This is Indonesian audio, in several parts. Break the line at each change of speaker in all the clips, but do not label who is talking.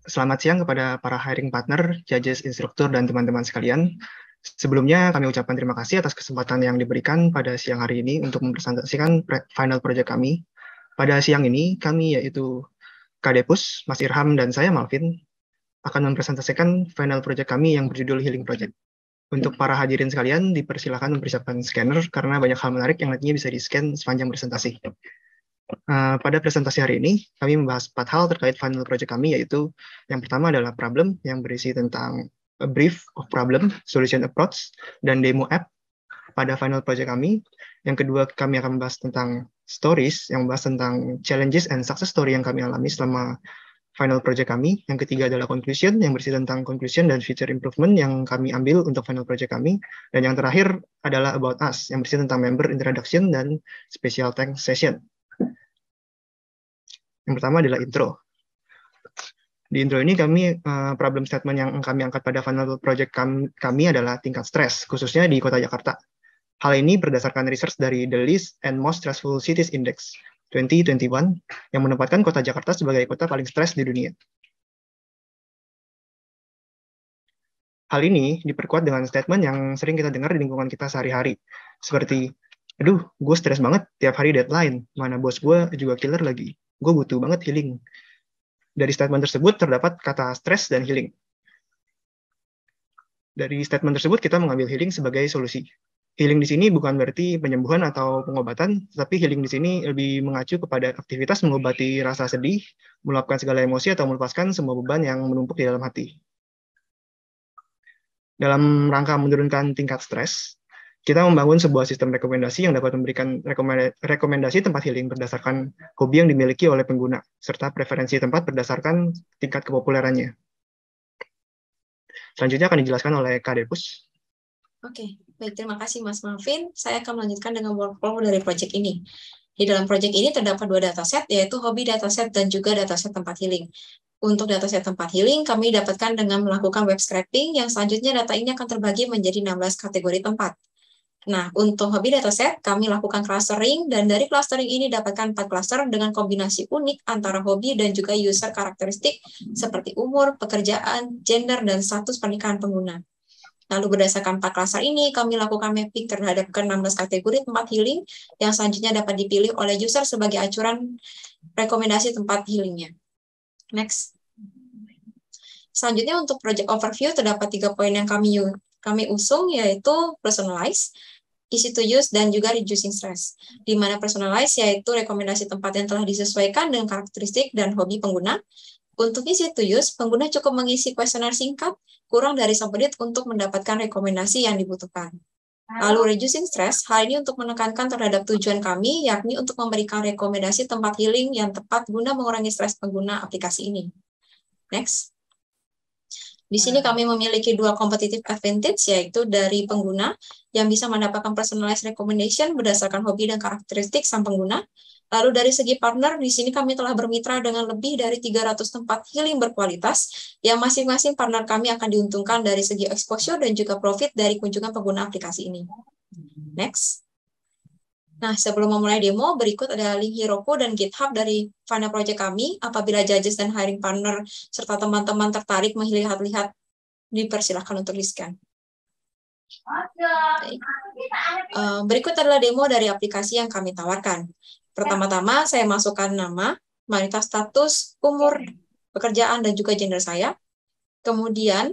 Selamat siang kepada para hiring partner, judges, instruktur, dan teman-teman sekalian. Sebelumnya, kami ucapkan terima kasih atas kesempatan yang diberikan pada siang hari ini untuk mempresentasikan final project kami. Pada siang ini, kami yaitu Kak Depus, Mas Irham, dan saya Malvin akan mempresentasikan final project kami yang berjudul Healing Project. Untuk para hadirin sekalian, dipersilakan mempersiapkan scanner karena banyak hal menarik yang nantinya bisa di-scan sepanjang presentasi. Pada presentasi hari ini, kami membahas 4 hal terkait final project kami, yaitu yang pertama adalah problem yang berisi tentang a brief of problem, solution approach, dan demo app pada final project kami. Yang kedua, kami akan membahas tentang stories, yang membahas tentang challenges and success story yang kami alami selama final project kami. Yang ketiga adalah conclusion, yang berisi tentang conclusion dan future improvement yang kami ambil untuk final project kami. Dan yang terakhir adalah about us, yang berisi tentang member introduction dan special thanks session. Yang pertama adalah intro. Di intro ini problem statement yang kami angkat pada final project kami adalah tingkat stres, khususnya di kota Jakarta. Hal ini berdasarkan research dari The Least and Most Stressful Cities Index 2021 yang menempatkan kota Jakarta sebagai kota paling stres di dunia. Hal ini diperkuat dengan statement yang sering kita dengar di lingkungan kita sehari-hari, seperti, aduh, gue stres banget tiap hari deadline, mana bos gue juga killer lagi. Gue butuh banget healing. Dari statement tersebut terdapat kata stress dan healing. Dari statement tersebut kita mengambil healing sebagai solusi. Healing di sini bukan berarti penyembuhan atau pengobatan, tapi healing di sini lebih mengacu kepada aktivitas mengobati rasa sedih, meluapkan segala emosi atau melepaskan semua beban yang menumpuk di dalam hati. Dalam rangka menurunkan tingkat stres, kita membangun sebuah sistem rekomendasi yang dapat memberikan rekomendasi tempat healing berdasarkan hobi yang dimiliki oleh pengguna, serta preferensi tempat berdasarkan tingkat kepopulerannya. Selanjutnya akan dijelaskan oleh Kak Depus.
Oke, baik, terima kasih Mas Malvin. Saya akan melanjutkan dengan workflow dari project ini. Di dalam project ini terdapat 2 dataset, yaitu hobi dataset dan juga dataset tempat healing. Untuk dataset tempat healing, kami dapatkan dengan melakukan web scraping, yang selanjutnya data ini akan terbagi menjadi 16 kategori tempat. Nah, untuk hobi dataset, kami lakukan clustering, dan dari clustering ini dapatkan 4 cluster dengan kombinasi unik antara hobi dan juga user karakteristik seperti umur, pekerjaan, gender, dan status pernikahan pengguna. Lalu berdasarkan 4 cluster ini, kami lakukan mapping terhadap ke-16 kategori tempat healing yang selanjutnya dapat dipilih oleh user sebagai acuan rekomendasi tempat healingnya. Next. Selanjutnya untuk project overview terdapat 3 poin yang kami usung, yaitu personalize, easy to use, dan juga reducing stress. Di mana personalize yaitu rekomendasi tempat yang telah disesuaikan dengan karakteristik dan hobi pengguna. Untuk easy to use, pengguna cukup mengisi kuesioner singkat, kurang dari 1 menit untuk mendapatkan rekomendasi yang dibutuhkan. Lalu reducing stress, hal ini untuk menekankan terhadap tujuan kami, yakni untuk memberikan rekomendasi tempat healing yang tepat guna mengurangi stres pengguna aplikasi ini. Next. Di sini kami memiliki 2 competitive advantage, yaitu dari pengguna yang bisa mendapatkan personalized recommendation berdasarkan hobi dan karakteristik sang pengguna. Lalu dari segi partner, di sini kami telah bermitra dengan lebih dari 300 tempat healing berkualitas, yang masing-masing partner kami akan diuntungkan dari segi exposure dan juga profit dari kunjungan pengguna aplikasi ini. Next. Nah, sebelum memulai demo, berikut ada link Heroku dan GitHub dari final project kami. Apabila judges dan hiring partner serta teman-teman tertarik melihat-lihat, dipersilahkan untuk di-scan. Berikut adalah demo dari aplikasi yang kami tawarkan. Pertama-tama, saya masukkan nama, mayoritas status, umur, pekerjaan, dan juga gender saya. Kemudian,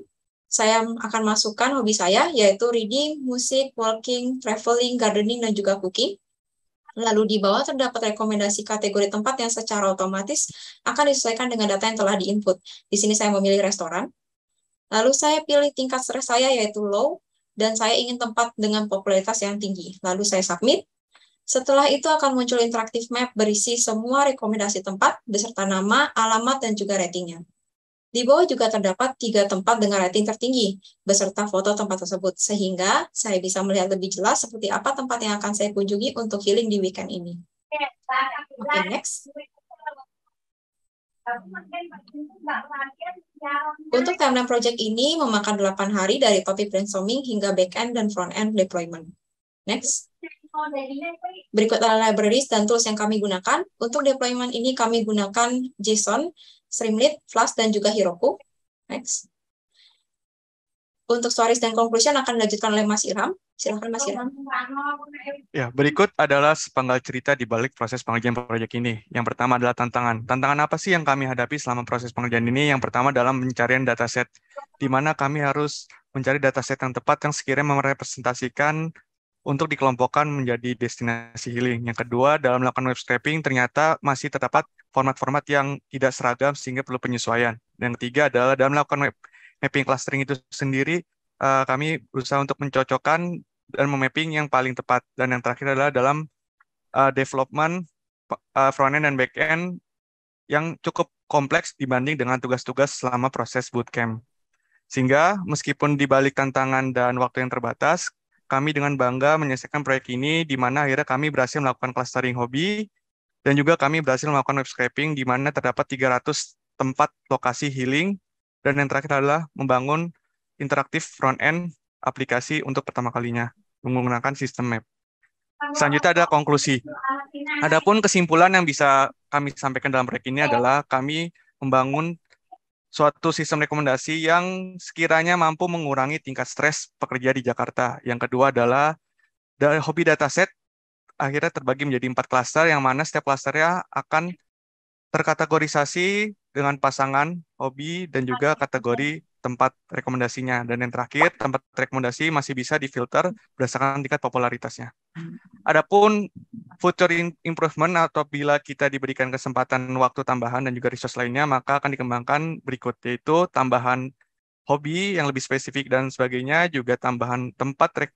saya akan masukkan hobi saya, yaitu reading, musik, walking, traveling, gardening, dan juga cooking. Lalu di bawah terdapat rekomendasi kategori tempat yang secara otomatis akan disesuaikan dengan data yang telah diinput. Di sini saya memilih restoran. Lalu saya pilih tingkat stres saya yaitu low, dan saya ingin tempat dengan popularitas yang tinggi. Lalu saya submit. Setelah itu akan muncul interaktif map berisi semua rekomendasi tempat beserta nama, alamat, dan juga ratingnya. Di bawah juga terdapat 3 tempat dengan rating tertinggi, beserta foto tempat tersebut, sehingga saya bisa melihat lebih jelas seperti apa tempat yang akan saya kunjungi untuk healing di weekend ini. Oke, next. Untuk timeline project ini memakan 8 hari dari topik brainstorming hingga back-end dan front-end deployment. Next. Berikut adalah libraries dan tools yang kami gunakan. Untuk deployment ini kami gunakan JSON, Streamlit, Flask, dan juga Heroku. Next. Untuk stories dan conclusion akan dilanjutkan oleh Mas Irham. Silakan Mas Irham.
Ya, berikut adalah sepenggal cerita di balik proses pengerjaan proyek ini. Yang pertama adalah tantangan. Tantangan apa sih yang kami hadapi selama proses pengerjaan ini? Yang pertama dalam pencarian dataset, di mana kami harus mencari dataset yang tepat yang sekiranya merepresentasikan untuk dikelompokkan menjadi destinasi healing. Yang kedua, dalam melakukan web scraping, ternyata masih terdapat format-format yang tidak seragam sehingga perlu penyesuaian. Dan yang ketiga adalah dalam melakukan web mapping clustering itu sendiri, kami berusaha untuk mencocokkan dan memapping yang paling tepat. Dan yang terakhir adalah dalam development front-end dan back-end yang cukup kompleks dibanding dengan tugas-tugas selama proses bootcamp. Sehingga meskipun dibalik tantangan dan waktu yang terbatas, kami dengan bangga menyelesaikan proyek ini di mana akhirnya kami berhasil melakukan clustering hobi dan juga kami berhasil melakukan web scraping di mana terdapat 300 tempat lokasi healing dan yang terakhir adalah membangun interaktif front-end aplikasi untuk pertama kalinya menggunakan sistem map. Selanjutnya ada konklusi. Adapun kesimpulan yang bisa kami sampaikan dalam proyek ini adalah kami membangun suatu sistem rekomendasi yang sekiranya mampu mengurangi tingkat stres pekerja di Jakarta. Yang kedua adalah dari hobi dataset akhirnya terbagi menjadi 4 klaster, yang mana setiap klasternya akan terkategorisasi dengan pasangan hobi dan juga kategori tempat rekomendasinya. Dan yang terakhir, tempat rekomendasi masih bisa difilter berdasarkan tingkat popularitasnya. Adapun future improvement atau bila kita diberikan kesempatan waktu tambahan dan juga resource lainnya, maka akan dikembangkan berikut, yaitu tambahan hobi yang lebih spesifik dan sebagainya, juga tambahan tempat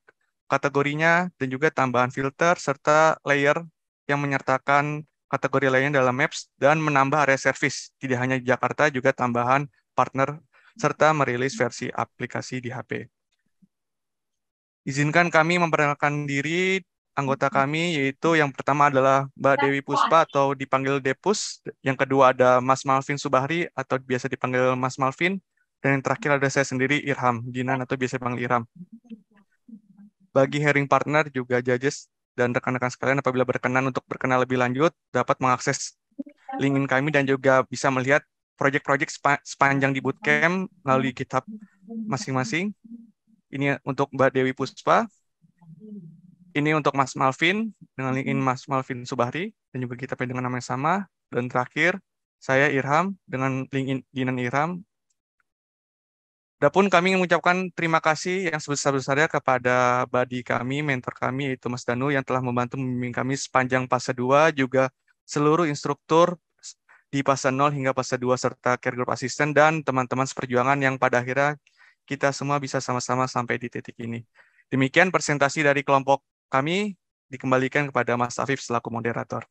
kategorinya, dan juga tambahan filter serta layer yang menyertakan kategori lainnya dalam Maps dan menambah area service. Tidak hanya di Jakarta, juga tambahan partner serta merilis versi aplikasi di HP. Izinkan kami memperkenalkan diri anggota kami, yaitu yang pertama adalah Mbak Dewi Puspa atau dipanggil Depus, yang kedua ada Mas Malvin Subahri atau biasa dipanggil Mas Malvin, dan yang terakhir ada saya sendiri Irham Jinan atau biasa dipanggil Irham. Bagi hiring partner juga judges dan rekan-rekan sekalian, apabila berkenan untuk berkenal lebih lanjut, dapat mengakses LinkedIn kami dan juga bisa melihat proyek-proyek sepanjang di bootcamp melalui GitHub masing-masing. Ini untuk Mbak Dewi Puspa. Ini untuk Mas Malvin dengan LinkedIn Mas Malvin Subahri dan juga kita dengan nama yang sama. Dan terakhir, saya Irham dengan LinkedIn Irham. Adapun kami mengucapkan terima kasih yang sebesar-besarnya kepada buddy kami, mentor kami, yaitu Mas Danu, yang telah membantu membimbing kami sepanjang fase 2, juga seluruh instruktur di fase 0 hingga fase 2, serta care group assistant, dan teman-teman seperjuangan yang pada akhirnya kita semua bisa sama-sama sampai di titik ini. Demikian presentasi dari kelompok kami, dikembalikan kepada Mas Afif selaku moderator.